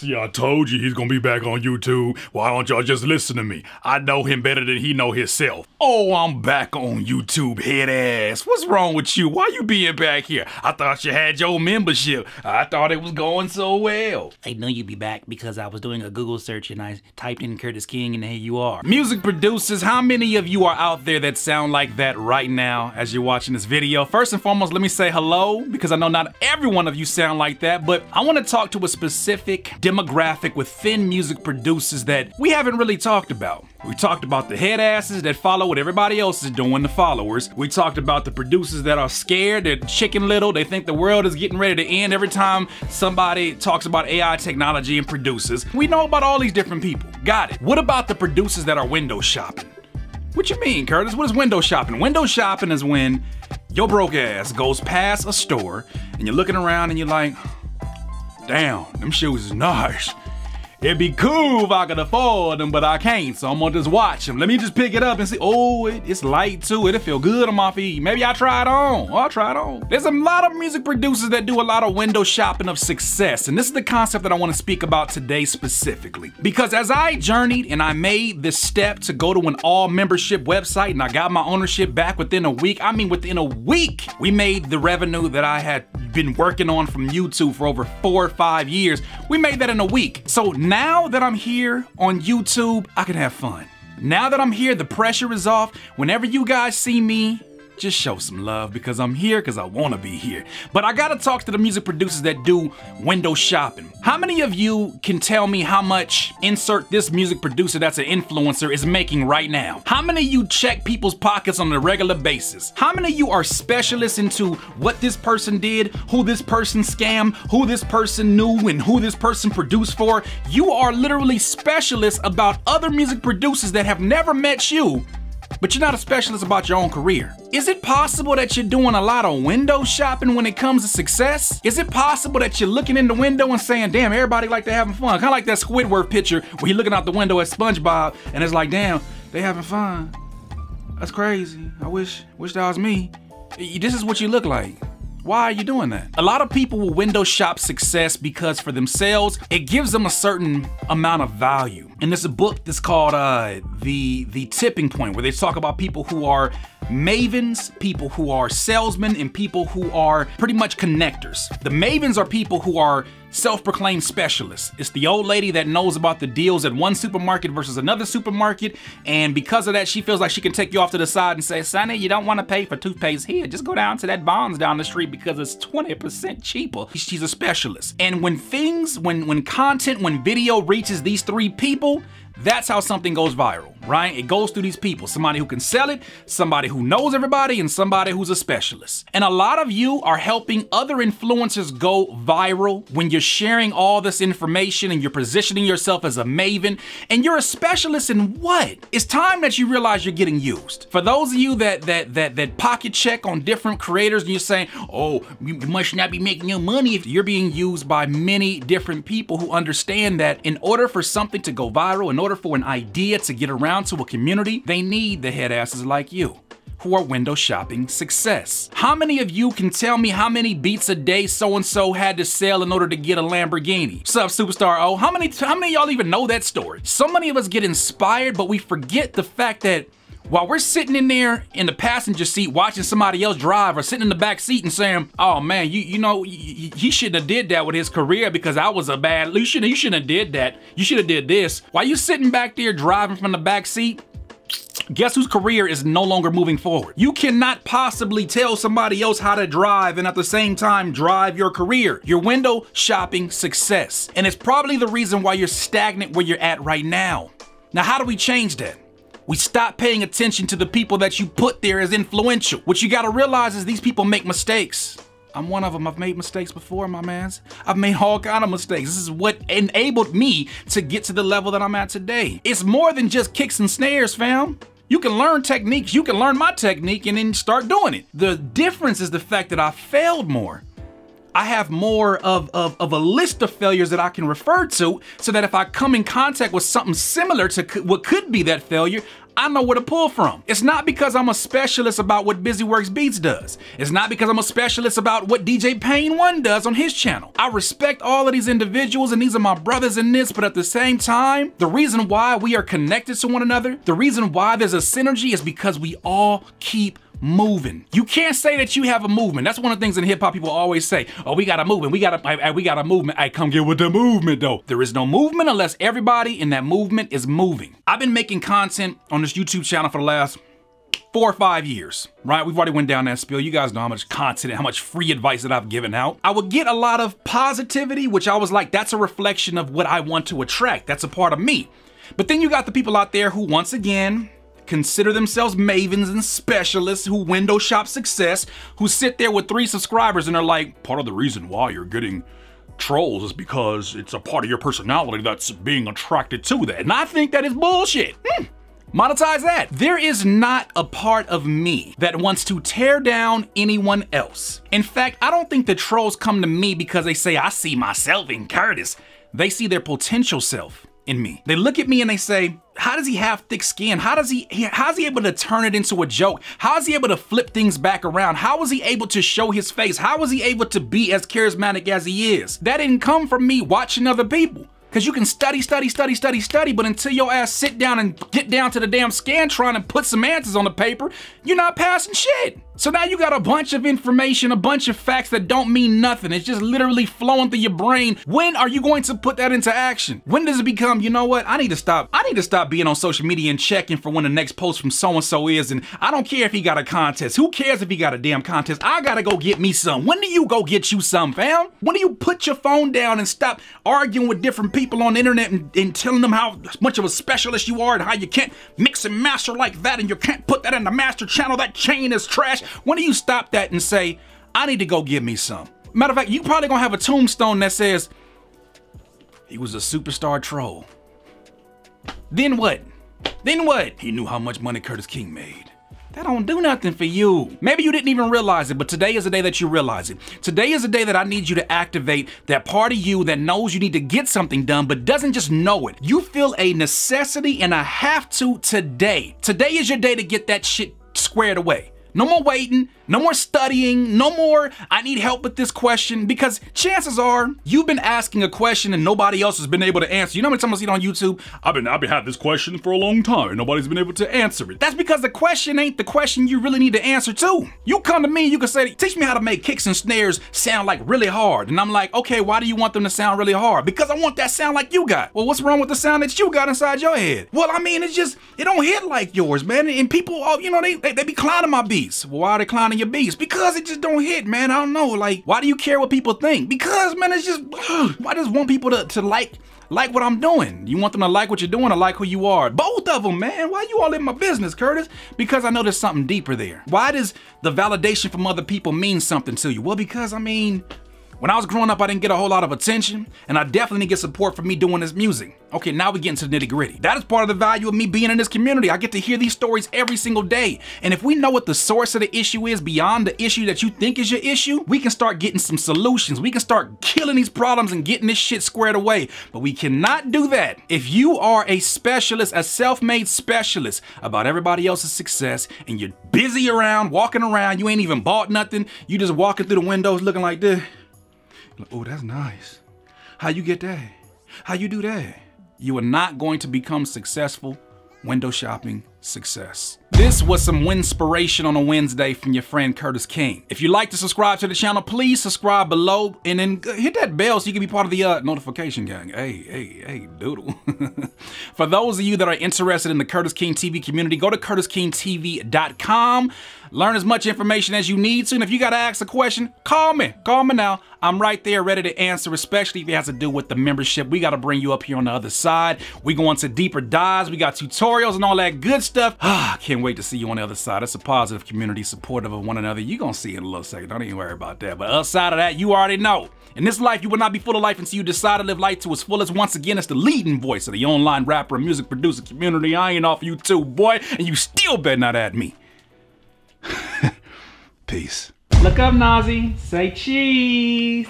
See, I told you he's gonna be back on YouTube. Why don't y'all just listen to me? I know him better than he know himself. Oh, I'm back on YouTube, head ass. What's wrong with you? Why you being back here? I thought you had your membership. I thought it was going so well. I know you'd be back because I was doing a Google search and I typed in Curtis King and here you are. Music producers, how many of you are out there that sound like that right now as you're watching this video? First and foremost, let me say hello, because I know not every one of you sound like that, but I want to talk to a specific demographic within music producers that we haven't really talked about. We talked about the head asses that follow what everybody else is doing, the followers. We talked about the producers that are scared, they're chicken little, they think the world is getting ready to end every time somebody talks about AI technology and producers. We know about all these different people. Got it. What about the producers that are window shopping? What you mean, Curtis? What is window shopping? Window shopping is when your broke ass goes past a store and you're looking around and you're like, damn, them shoes is nice. It'd be cool if I could afford them, but I can't, so I'm gonna just watch them. Let me just pick it up and see, oh, it's light too, it'll feel good on my feet. Maybe I'll try it on, I'll try it on. There's a lot of music producers that do a lot of window shopping of success, and this is the concept that I wanna speak about today specifically. Because as I journeyed and I made this step to go to an all membership website and I got my ownership back within a week, I mean within a week, we made the revenue that I had been working on from YouTube for over 4 or 5 years. We made that in a week. So now that I'm here on YouTube, I can have fun. Now that I'm here, the pressure is off. Whenever you guys see me, just show some love, because I'm here because I want to be here. But I gotta talk to the music producers that do window shopping. How many of you can tell me how much insert this music producer that's an influencer is making right now? How many of you check people's pockets on a regular basis? How many of you are specialists into what this person did, who this person scammed, who this person knew, and who this person produced for? You are literally specialists about other music producers that have never met you, but you're not a specialist about your own career. Is it possible that you're doing a lot of window shopping when it comes to success? Is it possible that you're looking in the window and saying, damn, everybody like they're having fun? Kind of like that Squidward picture where you're looking out the window at SpongeBob and it's like, damn, they having fun. That's crazy. I wish that was me. This is what you look like. Why are you doing that? A lot of people will window shop success because for themselves, it gives them a certain amount of value. And there's a book that's called The Tipping Point, where they talk about people who are mavens, people who are salesmen, and people who are pretty much connectors. The mavens are people who are self-proclaimed specialists. It's the old lady that knows about the deals at one supermarket versus another supermarket, and because of that, she feels like she can take you off to the side and say, Sonny, you don't want to pay for toothpaste here. Just go down to that Bonds down the street because it's 20% cheaper. She's a specialist. And when content, when video reaches these 3 people, that's how something goes viral, right? It goes through these people, somebody who can sell it, somebody who knows everybody, and somebody who's a specialist. And a lot of you are helping other influencers go viral when you're sharing all this information and you're positioning yourself as a maven, and you're a specialist in what? It's time that you realize you're getting used. For those of you that pocket check on different creators and you're saying, oh, you must not be making your money, if you're being used by many different people who understand that in order for something to go viral, in order for an idea to get around to a community, they need the head asses like you who are window shopping success. How many of you can tell me how many beats a day so-and-so had to sell in order to get a Lamborghini? What's up, Superstar O? How many of y'all even know that story? So many of us get inspired, but we forget the fact that while we're sitting in there in the passenger seat watching somebody else drive, or sitting in the back seat and saying, oh man, you know, he shouldn't have did that with his career because I was a bad, you shouldn't have did that. You should have did this. While you sitting back there driving from the back seat, guess whose career is no longer moving forward? You cannot possibly tell somebody else how to drive and at the same time drive your career. Your window shopping success. And it's probably the reason why you're stagnant where you're at right now. Now, how do we change that? We stop paying attention to the people that you put there as influential. What you gotta realize is these people make mistakes. I'm one of them. I've made mistakes before, my mans. I've made all kind of mistakes. This is what enabled me to get to the level that I'm at today. It's more than just kicks and snares, fam. You can learn techniques, you can learn my technique and then start doing it. The difference is the fact that I failed more. I have more of a list of failures that I can refer to, so that if I come in contact with something similar to what could be that failure, I know where to pull from. It's not because I'm a specialist about what BusyWorks Beats does. It's not because I'm a specialist about what DJ Payne 1 does on his channel. I respect all of these individuals and these are my brothers in this, but at the same time, the reason why we are connected to one another, the reason why there's a synergy is because we all keep moving. You can't say that you have a movement. That's one of the things in hip hop people always say. Oh, we got a movement. We got a movement. I come get with the movement though. There is no movement unless everybody in that movement is moving. I've been making content on this YouTube channel for the last 4 or 5 years, right? We've already went down that spiel. You guys know how much content and how much free advice that I've given out. I would get a lot of positivity, which I was like, that's a reflection of what I want to attract. That's a part of me. But then you got the people out there who, once again, consider themselves mavens and specialists who window shop success, who sit there with 3 subscribers and are like, part of the reason why you're getting trolls is because it's a part of your personality that's being attracted to that. And I think that is bullshit. Monetize that. There is not a part of me that wants to tear down anyone else. In fact, I don't think the trolls come to me because they say, I see myself in Curtis. They see their potential self in me. They look at me and they say, how does he have thick skin? How's he able to turn it into a joke? How is he able to flip things back around? How is he able to show his face? How is he able to be as charismatic as he is? That didn't come from me watching other people. Because you can study, but until your ass sit down and get down to the damn Scantron and put some answers on the paper, you're not passing shit. So now you got a bunch of information, a bunch of facts that don't mean nothing. It's just literally flowing through your brain. When are you going to put that into action? When does it become, you know what? I need to stop being on social media and checking for when the next post from so-and-so is, and I don't care if he got a contest. Who cares if he got a damn contest? I gotta go get me some. When do you go get you some, fam? When do you put your phone down and stop arguing with different people on the internet and telling them how much of a specialist you are and how you can't mix and master like that and you can't put that in the master channel, that chain is trash? When do you stop that and say, I need to go get me some? Matter of fact, you probably gonna have a tombstone that says, he was a superstar troll. Then what? Then what? He knew how much money Curtis King made. That don't do nothing for you. Maybe you didn't even realize it, but today is the day that you realize it. Today is the day that I need you to activate that part of you that knows you need to get something done, but doesn't just know it. You feel a necessity and a have to today. Today is your day to get that shit squared away. No more waiting, no more studying, no more I need help with this question, because chances are you've been asking a question and nobody else has been able to answer. You know how many times I see it on YouTube? I've been had this question for a long time and nobody's been able to answer it. That's because the question ain't the question you really need to answer to. You come to me, you can say, teach me how to make kicks and snares sound like really hard. And I'm like, okay, why do you want them to sound really hard? Because I want that sound like you got. Well, what's wrong with the sound that you got inside your head? Well, I mean, it's just, it don't hit like yours, man. And people, you know, they be clowning my beats. Well, why are they clowning your beats? Because it just don't hit, man. I don't know. Like, why do you care what people think? Because, man, it's just, I just want people to like what I'm doing. You want them to like what you're doing or like who you are? Both of them, man. Why you all in my business, Curtis? Because I know there's something deeper there. Why does the validation from other people mean something to you? Well, because, I mean, when I was growing up, I didn't get a whole lot of attention, and I definitely didn't get support from me doing this music. Okay, now we get into the nitty gritty. That is part of the value of me being in this community. I get to hear these stories every single day. And if we know what the source of the issue is beyond the issue that you think is your issue, we can start getting some solutions. We can start killing these problems and getting this shit squared away. But we cannot do that if you are a specialist, a self-made specialist about everybody else's success, and you're busy around, walking around, you ain't even bought nothing, you just walking through the windows looking like this. Oh, that's nice. How you get that? How you do that? You are not going to become successful window shopping success. This was some winspiration on a Wednesday from your friend Curtis King. If you'd like to subscribe to the channel, please subscribe below and then hit that bell so you can be part of the notification gang. Hey, doodle. For those of you that are interested in the Curtis King TV community, go to curtiskingtv.com. Learn as much information as you need to, and if you gotta ask a question, call me now. I'm right there ready to answer, especially if it has to do with the membership. We gotta bring you up here on the other side. We go into deeper dives, we got tutorials and all that good stuff. Can't wait to see you on the other side. It's a positive community, supportive of one another. You're gonna see it in a little second, don't even worry about that. But outside of that, you already know. In this life, you will not be full of life until you decide to live life to its fullest. Once again, it's the leading voice of the online rapper and music producer community. I ain't off YouTube, boy, and you still better not at me. Peace. Look up, Nazi. Say cheese.